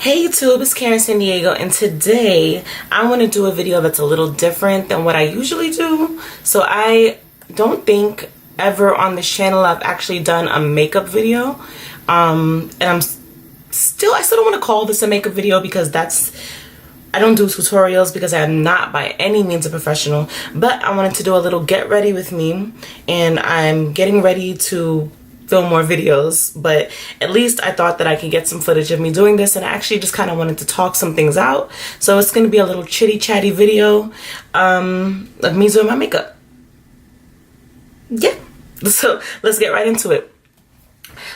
Hey YouTube, it's Karen Sandiego, and today I want to do a video that's a little different than what I usually do. So I don't think ever on this channel I've actually done a makeup video, and I still don't want to call this a makeup video because I don't do tutorials because I am not by any means a professional. But I wanted to do a little get ready with me, and I'm getting ready to film more videos, but at least I thought that I could get some footage of me doing this, and I actually just kind of wanted to talk some things out. So it's going to be a little chitty chatty video of me doing my makeup. Yeah, so let's get right into it.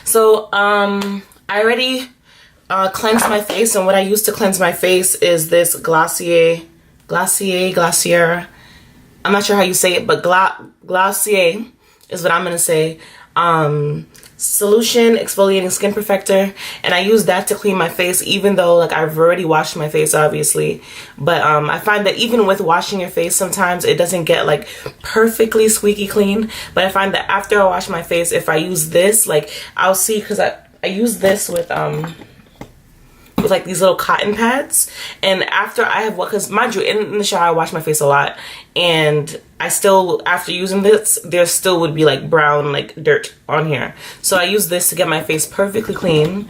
So I already cleansed my face, and what I use to cleanse my face is this Glossier, I'm not sure how you say it, but Glossier is what I'm going to say. Solution exfoliating skin perfector, and I use that to clean my face, even though like I've already washed my face obviously. But I find that even with washing your face, sometimes it doesn't get like perfectly squeaky clean. But I find that after I wash my face, if I use this, like I'll see, because I use this with like these little cotton pads, and after I have, because mind you, in the shower I wash my face a lot, and I still, after using this, there still would be like brown like dirt on here. So I use this to get my face perfectly clean.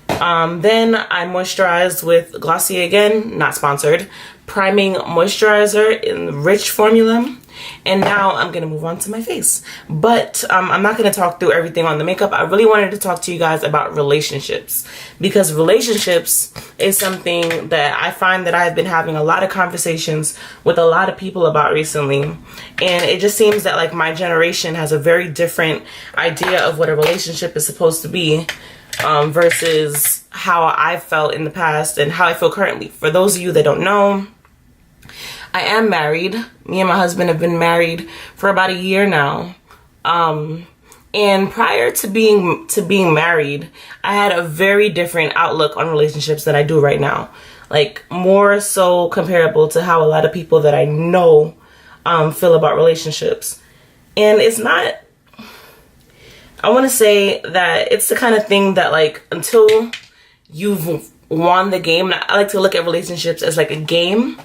Then I moisturize with Glossier, again, not sponsored, priming moisturizer in Rich formula. And now I'm gonna move on to my face. But I'm not gonna talk through everything on the makeup. I really wanted to talk to you guys about relationships, because relationships is something that I find that I've been having a lot of conversations with a lot of people about recently. And it just seems that like my generation has a very different idea of what a relationship is supposed to be versus how I felt in the past and how I feel currently. For those of you that don't know, I am married. Me and my husband have been married for about a year now. And prior to being married, I had a very different outlook on relationships than I do right now. Like more so comparable to how a lot of people that I know feel about relationships. And it's not, I want to say that it's the kind of thing that like until you've won the game, and I like to look at relationships as like a game.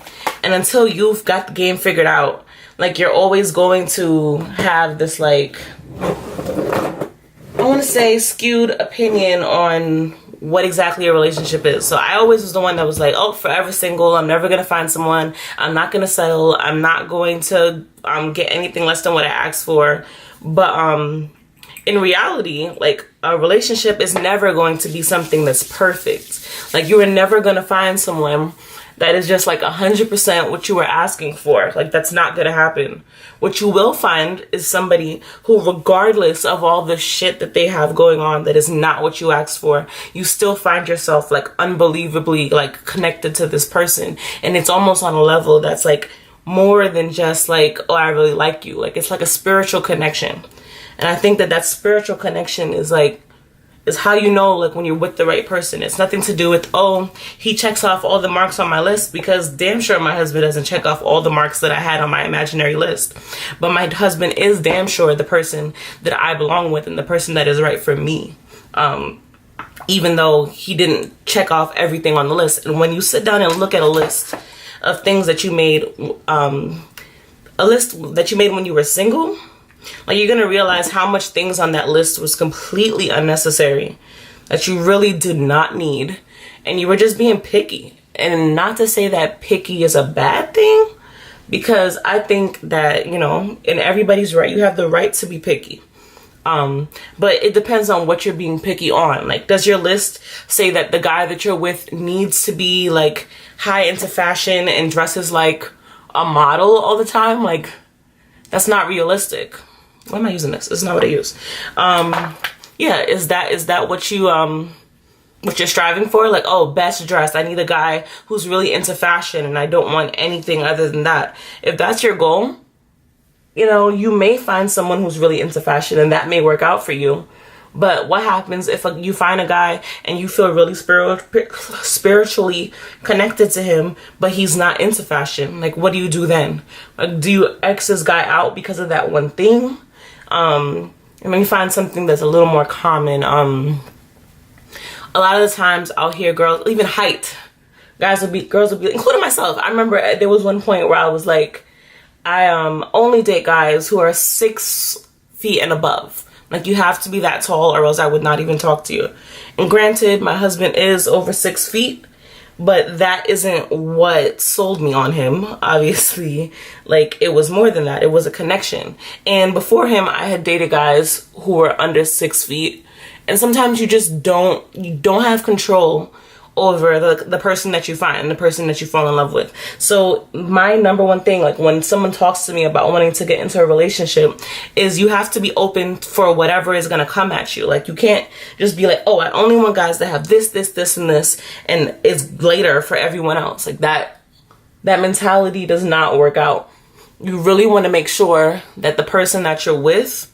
And until you've got the game figured out, like you're always going to have this like, I want to say skewed opinion on what exactly a relationship is. So I always was the one that was like, oh, forever single. I'm never going to find someone. I'm not going to settle. I'm not going to get anything less than what I asked for. But in reality, like a relationship is never going to be something that's perfect. Like you are never going to find someone that is just like 100% what you were asking for. Like that's not gonna happen. What you will find is somebody who, regardless of all the shit that they have going on that is not what you asked for, you still find yourself like unbelievably like connected to this person. And it's almost on a level that's like more than just like, oh, I really like you. Like it's like a spiritual connection. And I think that that spiritual connection is how you know like when you're with the right person. It's nothing to do with, oh, he checks off all the marks on my list, because damn sure my husband doesn't check off all the marks that I had on my imaginary list. But my husband is damn sure the person that I belong with and the person that is right for me. Even though he didn't check off everything on the list. And when you sit down and look at a list of things that you made, a list that you made when you were single, like you're gonna realize how much things on that list was completely unnecessary, that you really did not need, and you were just being picky. And not to say that picky is a bad thing, because I think that, you know, and everybody's right, you have the right to be picky. But it depends on what you're being picky on. Like, does your list say that the guy that you're with needs to be like high into fashion and dresses like a model all the time? Like, that's not realistic. Why am I using this? It's not what I use. Yeah, is that what you're striving for? Like, oh, best dressed. I need a guy who's really into fashion, and I don't want anything other than that. If that's your goal, you know, you may find someone who's really into fashion, and that may work out for you. But what happens if you find a guy and you feel really spiritually connected to him, but he's not into fashion? Like, what do you do then? Like, do you X this guy out because of that one thing? And then you find something that's a little more common. a lot of the times I'll hear girls, even height, girls will be, including myself. I remember there was one point where I was like, I only date guys who are 6 feet and above. Like, you have to be that tall or else I would not even talk to you. And granted, my husband is over 6 feet, but that isn't what sold me on him. Obviously, like, it was more than that. It was a connection. And before him, I had dated guys who were under 6 feet. And sometimes you just don't have control over the person that you find, the person that you fall in love with. So my number one thing, like when someone talks to me about wanting to get into a relationship, is you have to be open for whatever is going to come at you. Like, you can't just be like, oh, I only want guys that have this, and this, and it's later for everyone else. Like, that mentality does not work out. You really want to make sure that the person that you're with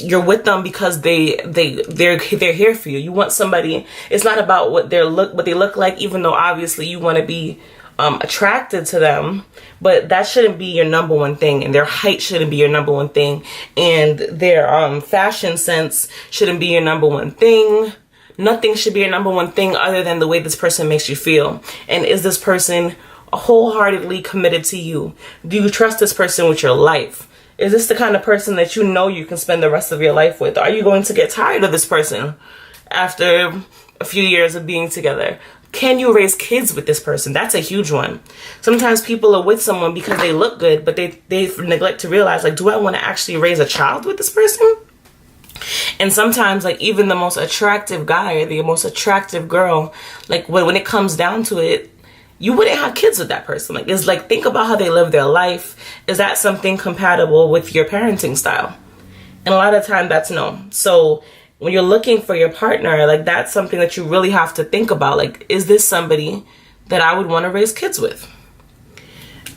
you're with them because they're here for you. You want somebody, it's not about what they look like, even though obviously you want to be attracted to them, but that shouldn't be your number one thing, and their height shouldn't be your number one thing, and their fashion sense shouldn't be your number one thing. Nothing should be your number one thing other than the way this person makes you feel. And is this person wholeheartedly committed to you? Do you trust this person with your life? Is this the kind of person that you know you can spend the rest of your life with? Are you going to get tired of this person after a few years of being together? Can you raise kids with this person? That's a huge one. Sometimes people are with someone because they look good, but they neglect to realize, like, do I want to actually raise a child with this person? And sometimes, like, even the most attractive guy or the most attractive girl, like, when it comes down to it, you wouldn't have kids with that person. Like, it's like, think about how they live their life. Is that something compatible with your parenting style? And a lot of time that's no. So when you're looking for your partner, like, that's something that you really have to think about. Like, is this somebody that I would want to raise kids with?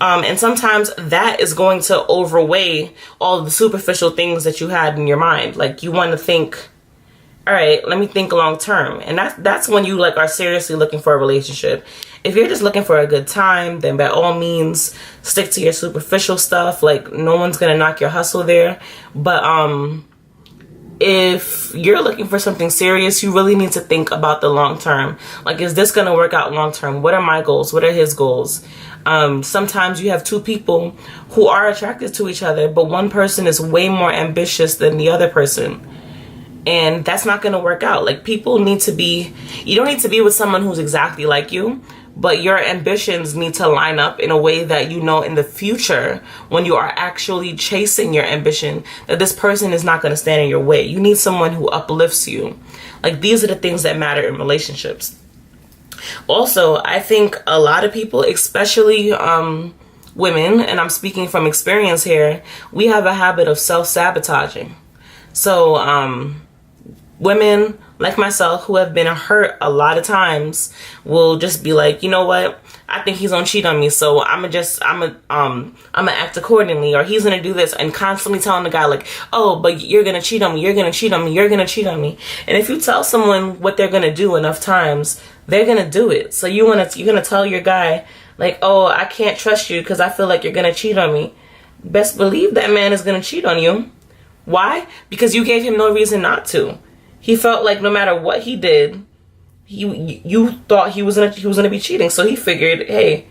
And sometimes that is going to overweigh all of the superficial things that you had in your mind. Like, you want to think, all right, let me think long term. And that's when you, like, are seriously looking for a relationship. If you're just looking for a good time, then by all means stick to your superficial stuff. Like, no one's gonna knock your hustle there. But if you're looking for something serious, you really need to think about the long term. Like, is this gonna work out long term? What are my goals? What are his goals? Sometimes you have two people who are attracted to each other, but one person is way more ambitious than the other person. And that's not going to work out. Like, people need to be, you don't need to be with someone who's exactly like you, but your ambitions need to line up in a way that, you know, in the future, when you are actually chasing your ambition, that this person is not going to stand in your way. You need someone who uplifts you. Like, these are the things that matter in relationships. Also, I think a lot of people, especially women, and I'm speaking from experience here, we have a habit of self-sabotaging. So, women like myself who have been hurt a lot of times will just be like, you know what? I think he's gonna cheat on me, so I'm gonna act accordingly, or he's gonna do this, and constantly telling the guy, like, oh, but you're gonna cheat on me, you're gonna cheat on me, you're gonna cheat on me. And if you tell someone what they're gonna do enough times, they're gonna do it. So you're gonna tell your guy, like, oh, I can't trust you because I feel like you're gonna cheat on me. Best believe that man is gonna cheat on you. Why? Because you gave him no reason not to. He felt like no matter what he did, you thought he was gonna be cheating. So he figured, hey,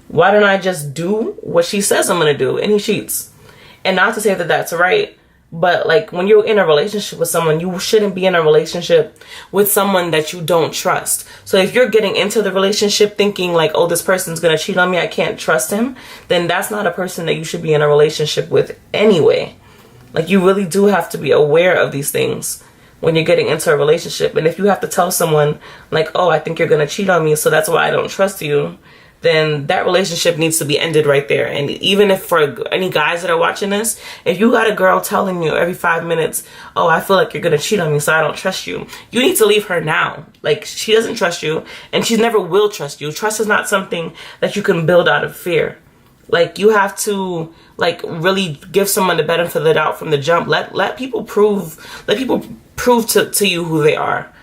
why don't I just do what she says I'm gonna do? And he cheats. And not to say that that's right, but like, when you're in a relationship with someone, you shouldn't be in a relationship with someone that you don't trust. So if you're getting into the relationship thinking like, oh, this person's gonna cheat on me, I can't trust him, then that's not a person that you should be in a relationship with anyway. Like, you really do have to be aware of these things when you're getting into a relationship. And if you have to tell someone like, oh, I think you're gonna cheat on me, so that's why I don't trust you, then that relationship needs to be ended right there. And even if, for any guys that are watching this, if you got a girl telling you every 5 minutes, oh, I feel like you're gonna cheat on me, so I don't trust you, you need to leave her now. Like, she doesn't trust you, and she never will trust you. Trust is not something that you can build out of fear. Like, you have to, like, really give someone the benefit of the doubt from the jump. Let people prove to you who they are.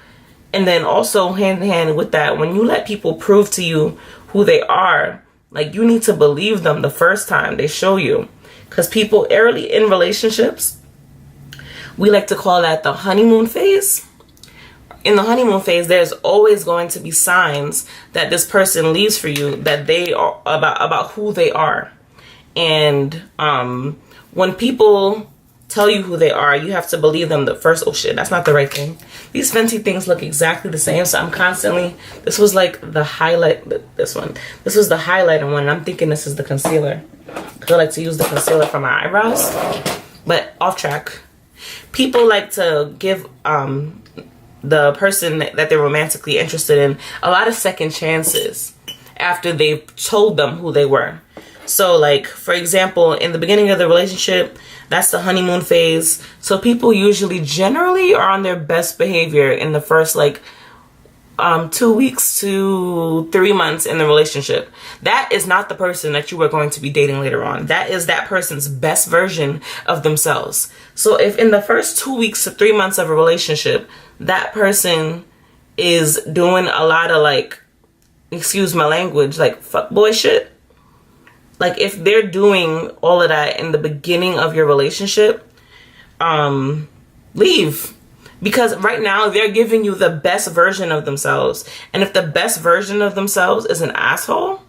And then also, hand in hand with that, when you let people prove to you who they are, like, you need to believe them the first time they show you. Because people early in relationships, we like to call that the honeymoon phase. in the honeymoon phase, there's always going to be signs that this person leaves for you, that they are about who they are. And when people tell you who they are, you have to believe them the first. Oh shit, that's not the right thing. These Fenty things look exactly the same, so I'm constantly, this was like the highlight, this was the highlighter one, and I'm thinking this is the concealer, because I like to use the concealer for my eyebrows. But off track. People like to give the person that they're romantically interested in a lot of second chances after they've told them who they were. So like, for example, in the beginning of the relationship, that's the honeymoon phase. So people usually generally are on their best behavior in the first like 2 weeks to 3 months in the relationship. That is not the person that you are going to be dating later on. That is that person's best version of themselves. So if in the first 2 weeks to 3 months of a relationship, that person is doing a lot of like, excuse my language, like fuckboy shit. Like if they're doing all of that in the beginning of your relationship, leave. Because right now they're giving you the best version of themselves. And if the best version of themselves is an asshole,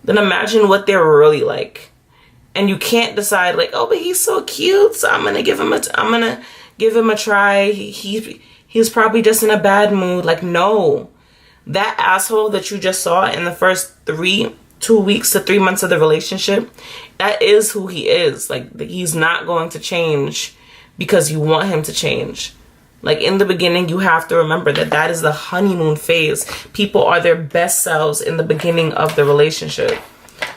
then imagine what they're really like. And you can't decide like, oh, but he's so cute, so I'm gonna give him a try. He's probably just in a bad mood. Like, no. That asshole that you just saw in the first 2 weeks to 3 months of the relationship, that is who he is. Like, he's not going to change because you want him to change. Like, in the beginning, you have to remember that that is the honeymoon phase. People are their best selves in the beginning of the relationship.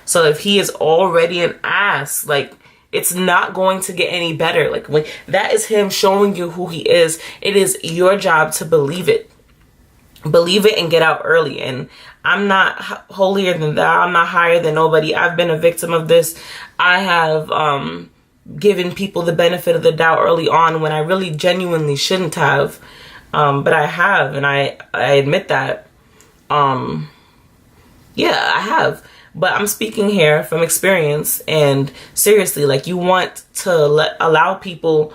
So if he is already an ass, like, it's not going to get any better. Like, when that is him showing you who he is, it is your job to believe it. Believe it and get out early. And I'm not holier than thou. I'm not higher than nobody. I've been a victim of this. I have given people the benefit of the doubt early on when I really genuinely shouldn't have. But I have, and I admit that. Yeah, I have. But I'm speaking here from experience, and seriously, like, you want to allow people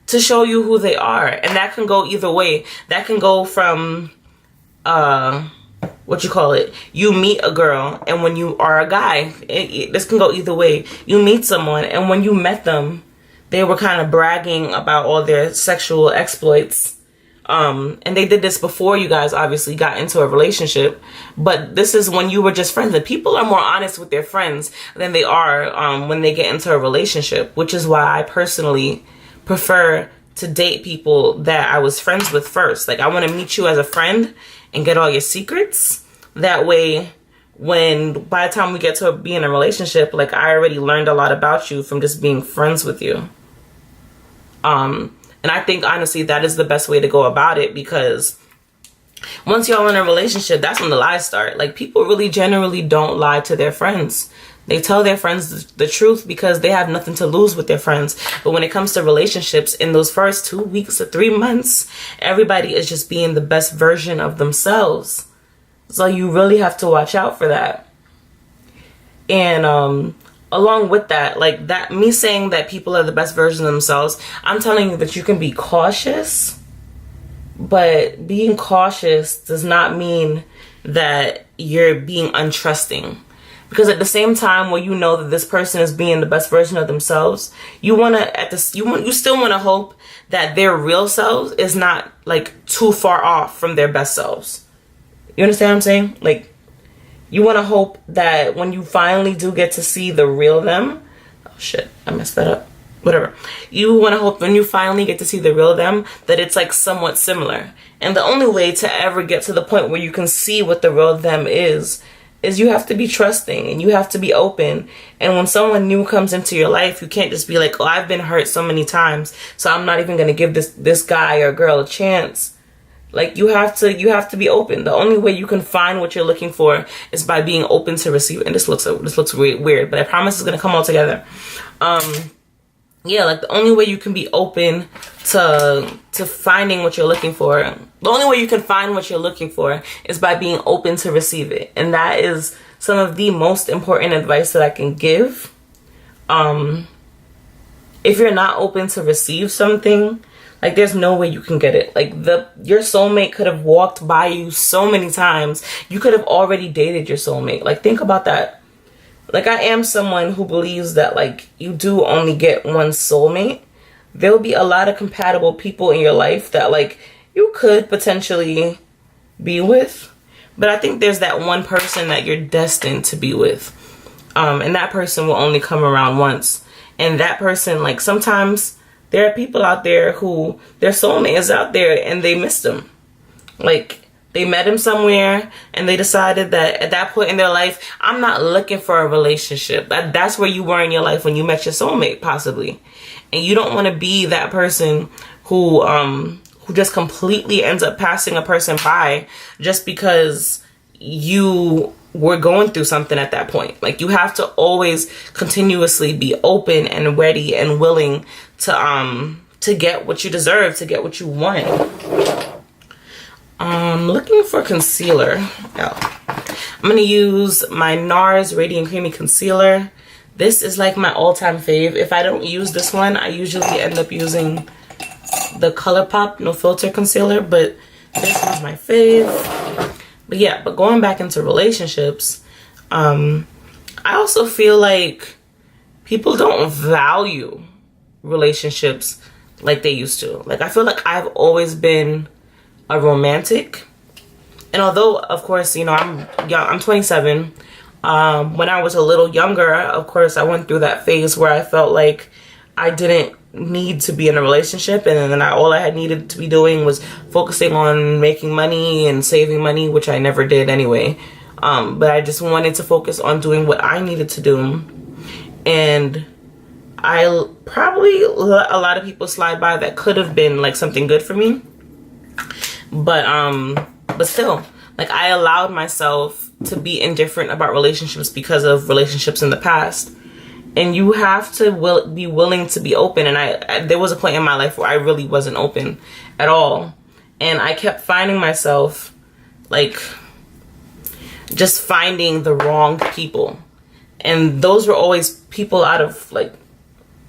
to show you who they are. And that can go either way. That can go from you meet a girl, and when you are a guy, this can go either way. You meet someone, and when you met them, they were kind of bragging about all their sexual exploits. And they did this before you guys obviously got into a relationship, but this is when you were just friends. And people are more honest with their friends than they are when they get into a relationship, which is why I personally prefer to date people that I was friends with first. Like, I want to meet you as a friend and get all your secrets. That way, by the time we get to be in a relationship, like, I already learned a lot about you from just being friends with you. And I think, honestly, that is the best way to go about it, because once y'all in a relationship, that's when the lies start. Like, people really generally don't lie to their friends. They tell their friends the truth because they have nothing to lose with their friends. But when it comes to relationships, in those first 2 weeks to 3 months, everybody is just being the best version of themselves. So you really have to watch out for that. And along with that, like, that, me saying that people are the best version of themselves, I'm telling you that you can be cautious, but being cautious does not mean that you're being untrusting. Because at the same time, when you know that this person is being the best version of themselves, you still want to hope that their real selves is not like too far off from their best selves. You understand what I'm saying? Like, you want to hope that when you finally do get to see the real them, oh shit, I messed that up. Whatever. You want to hope when you finally get to see the real them, that it's like somewhat similar. And the only way to ever get to the point where you can see what the real them is you have to be trusting and you have to be open. And when someone new comes into your life, you can't just be like, oh, I've been hurt so many times, so I'm not even going to give this guy or girl a chance. Like, you have to be open. The only way you can find what you're looking for is by being open to receive. And this looks weird, but I promise it's going to come all together. Yeah, like, the only way you can be open to finding what you're looking for, the only way you can find what you're looking for is by being open to receive it. And that is some of the most important advice that I can give. If you're not open to receive something, Like, there's no way you can get it. Like, your soulmate could have walked by you so many times. You could have already dated your soulmate. Like, think about that. Like, I am someone who believes that, like, you do only get one soulmate. There'll be a lot of compatible people in your life that, like, you could potentially be with. But I think there's that one person that you're destined to be with. And that person will only come around once. And that person, like, sometimes there are people out there who their soulmate is out there and they missed him. Like, they met him somewhere and they decided that at that point in their life, I'm not looking for a relationship. That's where you were in your life when you met your soulmate, possibly. And you don't want to be that person who just completely ends up passing a person by just because you were going through something at that point. Like, you have to always continuously be open and ready and willing to get what you deserve, to get what you want. Looking for concealer. Oh. I'm gonna use my NARS Radiant Creamy Concealer. This is like my all-time fave. If I don't use this one, I usually end up using the ColourPop No Filter Concealer, but this is my fave. But yeah, but going back into relationships, I also feel like people don't value relationships like they used to. Like, I feel like I've always been a romantic. And although, of course, you know, I'm young, I'm 27. When I was a little younger, of course, I went through that phase where I felt like I didn't need to be in a relationship, and then all I had needed to be doing was focusing on making money and saving money, which I never did anyway. But I just wanted to focus on doing what I needed to do. And I probably let a lot of people slide by that could have been like something good for me. But still, like, I allowed myself to be indifferent about relationships because of relationships in the past. And you have to be willing to be open. And there was a point in my life where I really wasn't open at all. And I kept finding myself, like, just finding the wrong people. And those were always people out of, like,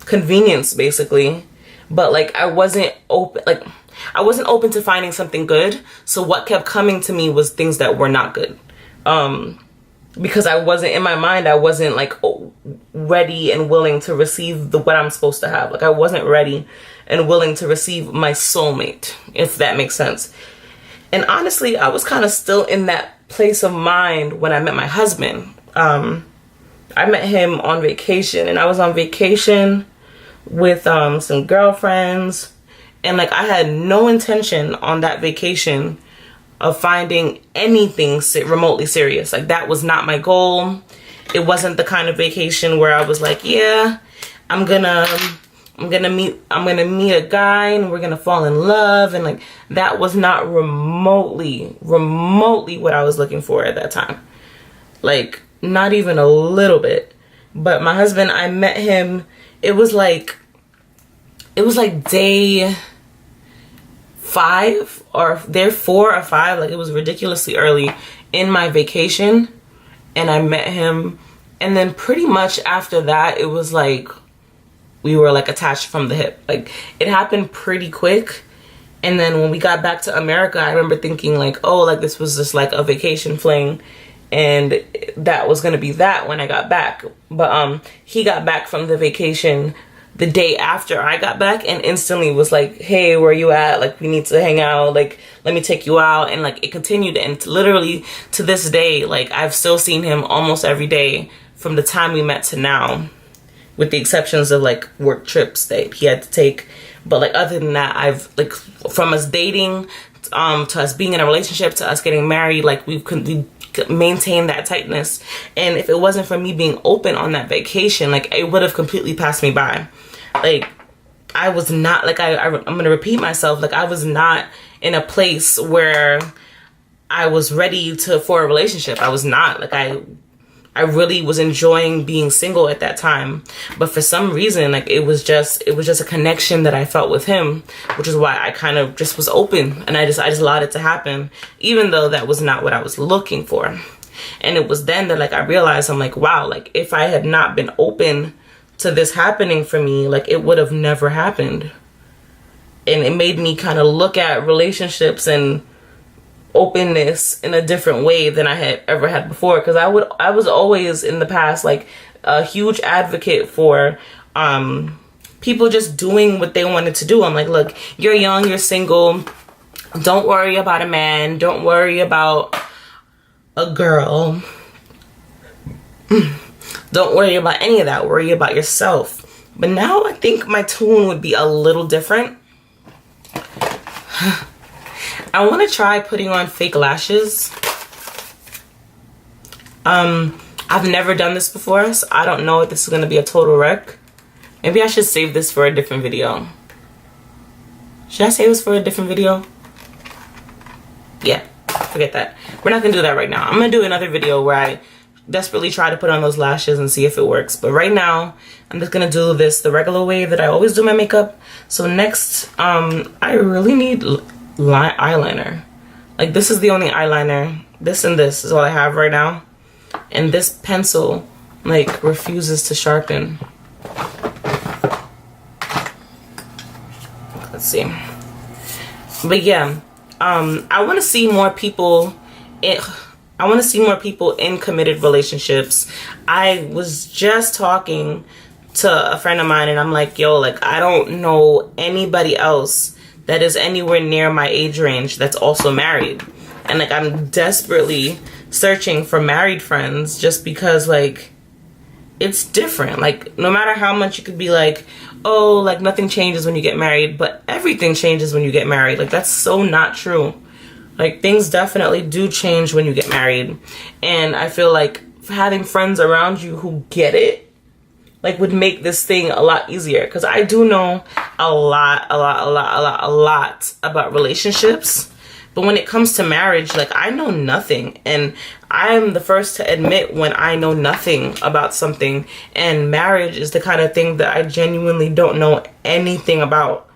convenience, basically. But, like, I wasn't open to finding something good. So what kept coming to me was things that were not good. Because I wasn't, in my mind, I wasn't, like, ready and willing to receive what I'm supposed to have. Like, I wasn't ready and willing to receive my soulmate, if that makes sense. And honestly, I was kind of still in that place of mind when I met my husband. I met him on vacation, and I was on vacation with some girlfriends. And, like, I had no intention on that vacation of finding anything remotely serious. Like, that was not my goal. It wasn't the kind of vacation where I was like, yeah, I'm gonna meet a guy and we're gonna fall in love. And, like, that was not remotely what I was looking for at that time. Like, not even a little bit. But my husband, I met him, it was like day 5 or day 4 or 5. Like, it was ridiculously early in my vacation, and I met him. And then pretty much after that, it was like we were, like, attached from the hip. Like, it happened pretty quick. And then when we got back to America, I remember thinking, like, oh, like, this was just like a vacation fling, and that was gonna be that when I got back. But he got back from the vacation the day after I got back, and instantly was like, hey, where you at? Like, we need to hang out. Like, let me take you out. And, like, it continued. And literally to this day, like, I've still seen him almost every day from the time we met to now, with the exceptions of, like, work trips that he had to take. But, like, other than that, I've, like, from us dating to us being in a relationship to us getting married, like, we maintain that tightness. And if it wasn't for me being open on that vacation, like, it would have completely passed me by. Like, I was not, like, I'm gonna repeat myself, like, I was not in a place where I was ready for a relationship. I was not. Like, I really was enjoying being single at that time. But for some reason, like, it was just a connection that I felt with him, which is why I kind of just was open, and I just allowed it to happen, even though that was not what I was looking for. And it was then that, like, I realized, I'm like, wow, like, if I had not been open to this happening for me, like, it would have never happened. and it made me kind of look at relationships and openness in a different way than I had ever had before. Because I was always in the past like a huge advocate for people just doing what they wanted to do. I'm like, look, you're young, you're single, don't worry about a man, don't worry about a girl, don't worry about any of that, worry about yourself. But now I think my tune would be a little different. I want to try putting on fake lashes. I've never done this before, so I don't know if this is going to be a total wreck. Maybe I should save this for a different video. Should I save this for a different video? Yeah, forget that. We're not going to do that right now. I'm going to do another video where I desperately try to put on those lashes and see if it works. But right now, I'm just going to do this the regular way that I always do my makeup. So next, I really need eyeliner. Like, this is the only eyeliner. This and this is all I have right now. And this pencil, like, refuses to sharpen. Let's see. But yeah, I want to see more people in committed relationships. I was just talking to a friend of mine and I'm like, yo, like, I don't know anybody else that is anywhere near my age range that's also married. And like, I'm desperately searching for married friends just because, like, it's different. Like, no matter how much you could be like, oh, like, nothing changes when you get married, but everything changes when you get married. Like, that's so not true. Like, things definitely do change when you get married. And I feel like having friends around you who get it, like, would make this thing a lot easier. Because I do know a lot about relationships. But when it comes to marriage, like, I know nothing. And I'm the first to admit when I know nothing about something. And marriage is the kind of thing that I genuinely don't know anything about.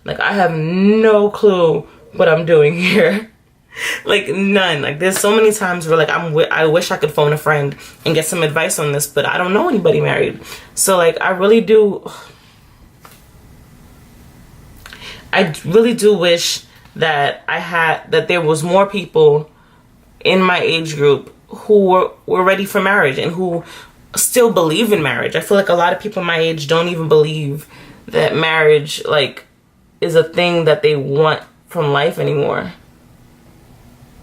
Like, I have no clue what I'm doing here. Like, none. Like, there's so many times where, like, I wish I could phone a friend and get some advice on this, but I don't know anybody married. So, like, I really do wish that there was more people in my age group who were ready for marriage and who still believe in marriage. I feel like a lot of people my age don't even believe that marriage, like, is a thing that they want from life anymore.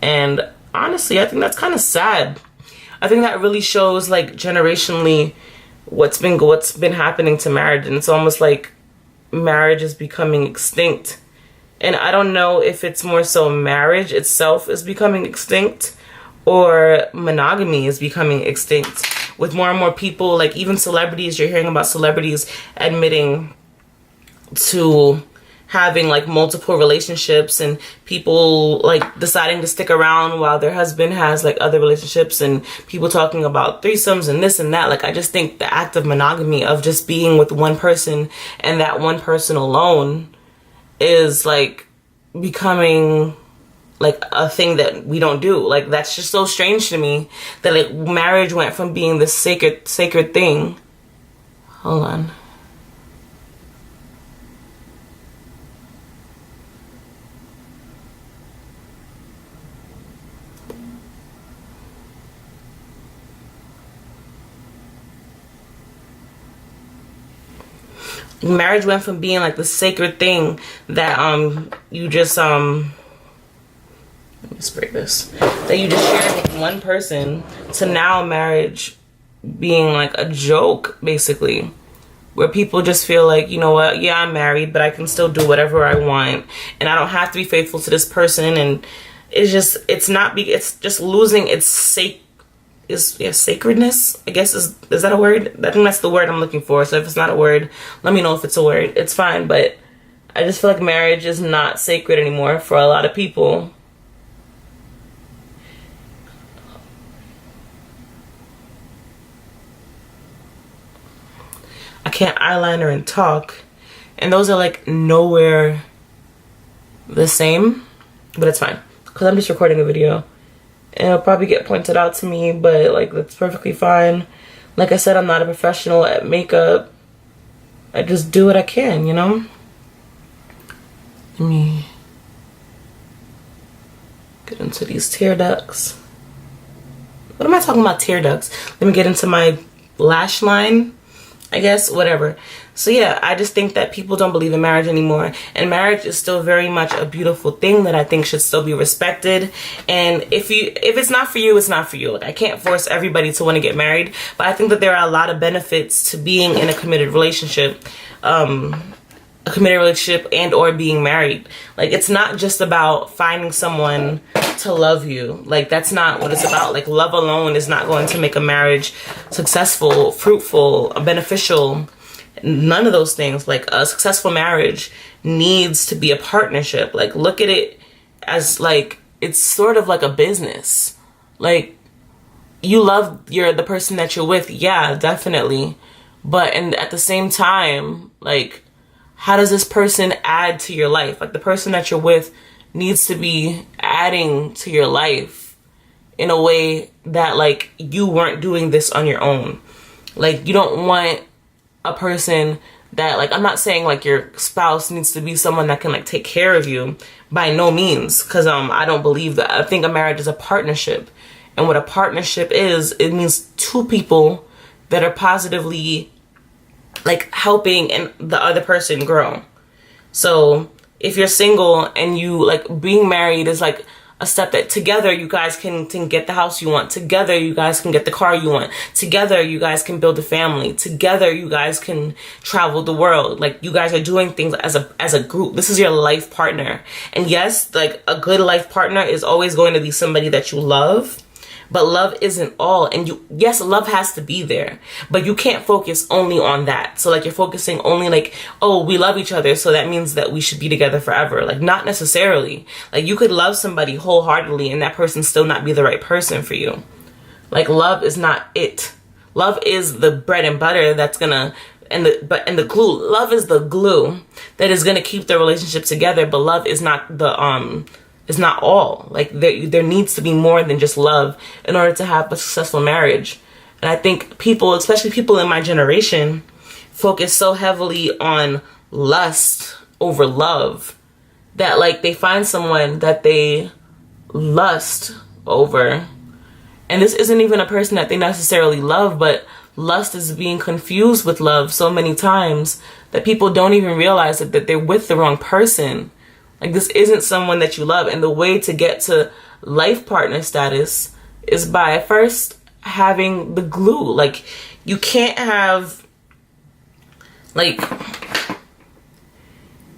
And honestly, I think that's kind of sad. I think that really shows, like, generationally what's been happening to marriage. And it's almost like marriage is becoming extinct. And I don't know if it's more so marriage itself is becoming extinct or monogamy is becoming extinct. With more and more people, like, even celebrities, you're hearing about celebrities admitting to having, like, multiple relationships, and people, like, deciding to stick around while their husband has, like, other relationships, and people talking about threesomes and this and that. Like, I just think the act of monogamy, of just being with one person and that one person alone, is, like, becoming, like, a thing that we don't do. Like, that's just so strange to me that, like, marriage went from being this sacred thing. Hold on. Marriage went from being, like, the sacred thing that you just let me spray this, that you just share with one person, to now marriage being, like, a joke, basically, where people just feel like, you know what, yeah, I'm married, but I can still do whatever I want, and I don't have to be faithful to this person. And it's just losing its sacredness, I guess. Is that a word? I think that's the word I'm looking for. So if it's not a word, let me know if it's a word. It's fine, but I just feel like marriage is not sacred anymore for a lot of people. I can't eyeliner and talk, and those are, like, nowhere the same, but it's fine because I'm just recording a video. And it'll probably get pointed out to me, but, like, that's perfectly fine. Like I said, I'm not a professional at makeup. I just do what I can, you know? Let me get into these tear ducts. What am I talking about, tear ducts? Let me get into my lash line, I guess, whatever. So yeah, I just think that people don't believe in marriage anymore, and marriage is still very much a beautiful thing that I think should still be respected. And if it's not for you, it's not for you. Like, I can't force everybody to want to get married, but I think that there are a lot of benefits to being in a committed relationship. A committed relationship and or being married. Like, it's not just about finding someone to love you. Like, that's not what it's about. Like, love alone is not going to make a marriage successful, fruitful, beneficial. None of those things. Like, a successful marriage needs to be a partnership. Like, look at it as like, it's sort of like a business. Like, you love the person that you're with, yeah, definitely, but and at the same time, like, how does this person add to your life? Like, the person that you're with needs to be adding to your life in a way that, like, you weren't doing this on your own. Like, you don't want a person that, like, I'm not saying like your spouse needs to be someone that can like take care of you, by no means, because I don't believe that. I think a marriage is a partnership, and what a partnership is, it means two people that are positively like helping and the other person grow. So if you're single and you like, being married is like a step that together you guys can get the house you want, together you guys can get the car you want, together you guys can build a family, together you guys can travel the world. Like, you guys are doing things as a group. This is your life partner. And yes, like, a good life partner is always going to be somebody that you love. But love isn't all. And yes, love has to be there, but you can't focus only on that. So like, you're focusing only like, oh, we love each other, so that means that we should be together forever. Like, not necessarily. Like, you could love somebody wholeheartedly and that person still not be the right person for you. Like, love is not it. Love is the bread and butter that's gonna, and the glue. Love is the glue that is gonna keep the relationship together, but love is not it's not all. Like, there needs to be more than just love in order to have a successful marriage. And I think people, especially people in my generation, focus so heavily on lust over love that like, they find someone that they lust over, and this isn't even a person that they necessarily love, but lust is being confused with love so many times that people don't even realize that they're with the wrong person. Like, this isn't someone that you love. And the way to get to life partner status is by first having the glue. Like, you can't have, like,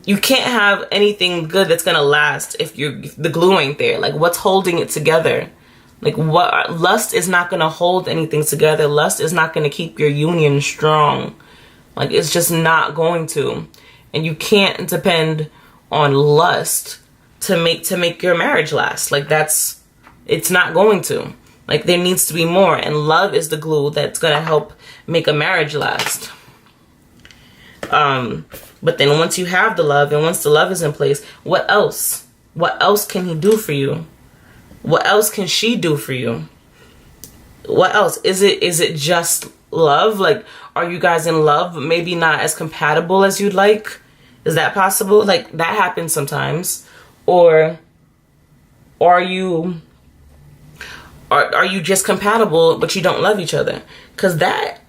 you can't have anything good that's gonna last if the glue ain't there. Like, what's holding it together? Like, lust is not gonna hold anything together. Lust is not gonna keep your union strong. Like, it's just not going to. And you can't depend on lust to make your marriage last. Like, it's not going to. Like, there needs to be more, and love is the glue that's gonna help make a marriage last. But then once you have the love, and once the love is in place, what else can he do for you? What else can she do for you? What else? Is it just love? Like, are you guys in love but maybe not as compatible as you'd like? Is that possible? Like, that happens sometimes. Or are you just compatible but you don't love each other? Because that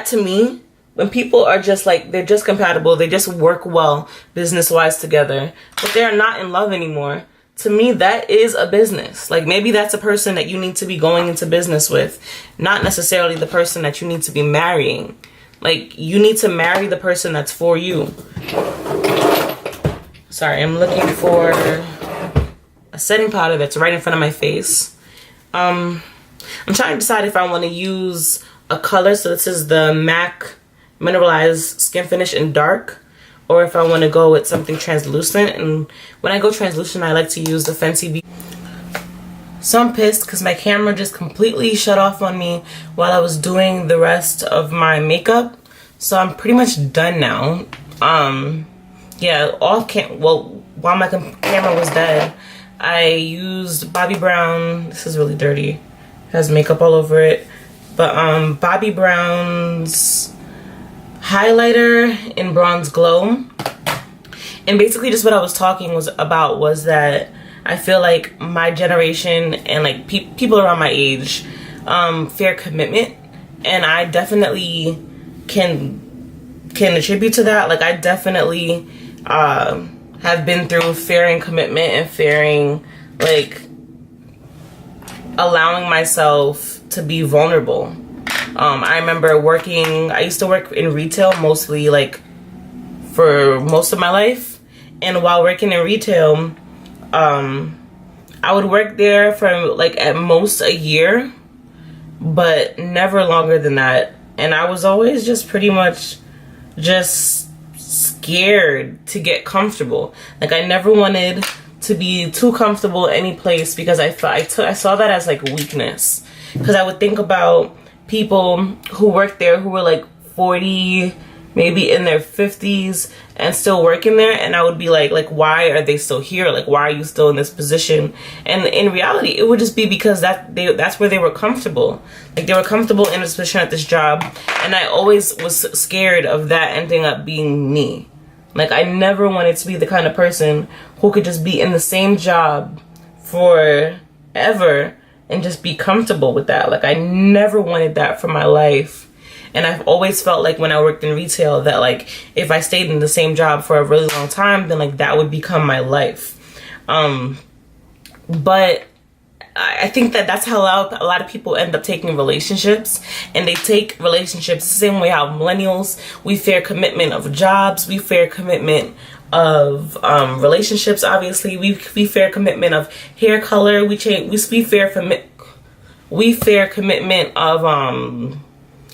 to me, when people are just like, they're just compatible, they just work well business-wise together, but they're not in love anymore, to me, that is a business. Like, maybe that's a person that you need to be going into business with, not necessarily the person that you need to be marrying. Like, you need to marry the person that's for you. Sorry, I'm looking for a setting powder that's right in front of my face. I'm trying to decide if I want to use a color. So this is the MAC Mineralized Skin Finish in Dark, or if I want to go with something translucent. And when I go translucent, I like to use the Fenty Beauty. So I'm pissed because my camera just completely shut off on me while I was doing the rest of my makeup. So I'm pretty much done now. Yeah, while my camera was dead, I used Bobbi Brown. This is really dirty. It has makeup all over it. But Bobbi Brown's highlighter in Bronze Glow. And basically just what I was talking about was that I feel like my generation and like people around my age fear commitment, and I definitely can attribute to that. Like I definitely have been through fearing commitment and fearing like allowing myself to be vulnerable. I remember I used to work in retail mostly, like for most of my life, and while working in retail, I would work there for like at most a year, but never longer than that. And I was always just pretty much just scared to get comfortable. Like I never wanted to be too comfortable any place because I saw that as like weakness. Because I would think about people who worked there who were like 40, maybe in their 50s and still working there, and I would be like why are they still here? Like why are you still in this position? And in reality it would just be because that's where they were comfortable. Like they were comfortable in this position at this job, and I always was scared of that ending up being me. Like I never wanted to be the kind of person who could just be in the same job forever and just be comfortable with that. Like I never wanted that for my life. And I've always felt like when I worked in retail that like if I stayed in the same job for a really long time, then like that would become my life. But I think that's how a lot of people end up taking relationships, and they take relationships the same way how millennials, we fear commitment of jobs, we fear commitment of relationships. Obviously we fear commitment of hair color, we fear commitment of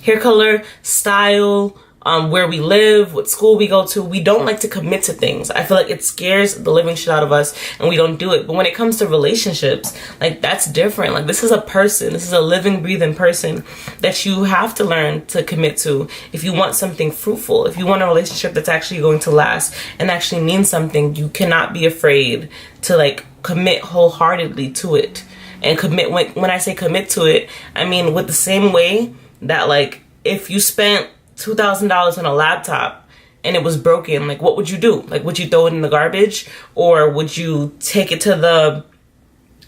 hair color, style, where we live, what school we go to. We don't like to commit to things. I feel like it scares the living shit out of us and we don't do it. But when it comes to relationships, like that's different. Like this is a person, this is a living, breathing person that you have to learn to commit to if you want something fruitful. If you want a relationship that's actually going to last and actually mean something, you cannot be afraid to like commit wholeheartedly to it. And commit, when I say commit to it, I mean with the same way that like if you spent $2,000 on a laptop and it was broken, like what would you do? Like would you throw it in the garbage, or would you take it to the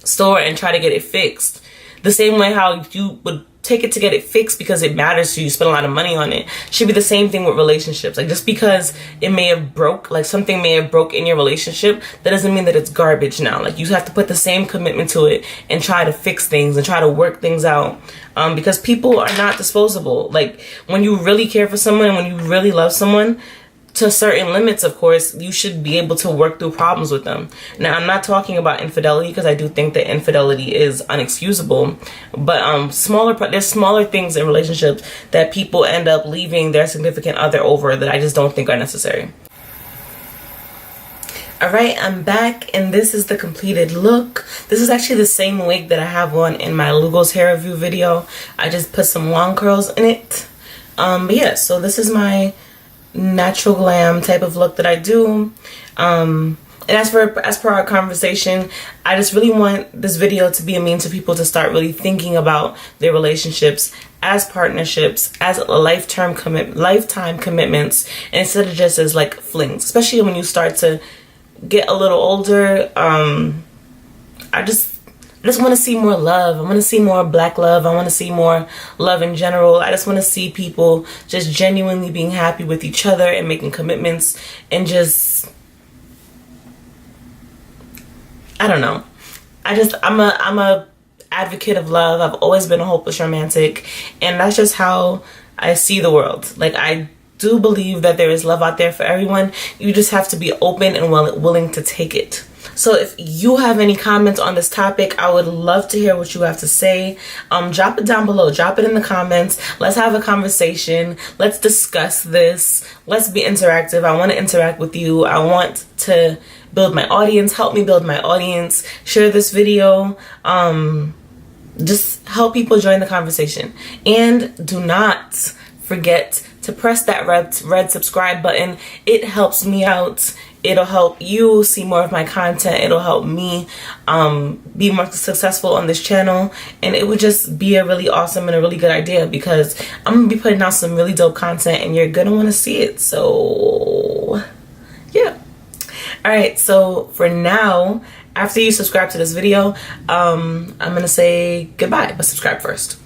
store and try to get it fixed? The same way how you would take it to get it fixed because it matters to you, spend a lot of money on it, should be the same thing with relationships. Like just because it may have broke, like something may have broke in your relationship, that doesn't mean that it's garbage now. Like you have to put the same commitment to it and try to fix things and try to work things out, because people are not disposable. Like when you really care for someone, when you really love someone, to certain limits, of course, you should be able to work through problems with them. Now, I'm not talking about infidelity because I do think that infidelity is unexcusable, but there's smaller things in relationships that people end up leaving their significant other over that I just don't think are necessary. Alright, I'm back, and this is the completed look. This is actually the same wig that I have on in my Lugo's hair review video. I just put some long curls in it. But yeah, so this is my natural glam type of look that I do. And as per our conversation, I just really want this video to be a means for people to start really thinking about their relationships as partnerships, as lifetime commitments, instead of just as like flings. Especially when you start to get a little older. I just want to see more love. I want to see more black love. I want to see more love in general. I just want to see people just genuinely being happy with each other and making commitments, and just, I don't know. I'm a advocate of love. I've always been a hopeless romantic, and that's just how I see the world. Like I do believe that there is love out there for everyone. You just have to be open and willing to take it. So if you have any comments on this topic, I would love to hear what you have to say. Drop it down below. Drop it in the comments. Let's have a conversation. Let's discuss this. Let's be interactive. I want to interact with you. I want to build my audience. Help me build my audience. Share this video. Just help people join the conversation. And do not forget to press that red subscribe button. It helps me out. It'll help you see more of my content. It'll help me be more successful on this channel. And it would just be a really awesome and a really good idea, because I'm going to be putting out some really dope content and you're going to want to see it. So, yeah. All right, so for now, after you subscribe to this video, I'm gonna say goodbye, but subscribe first.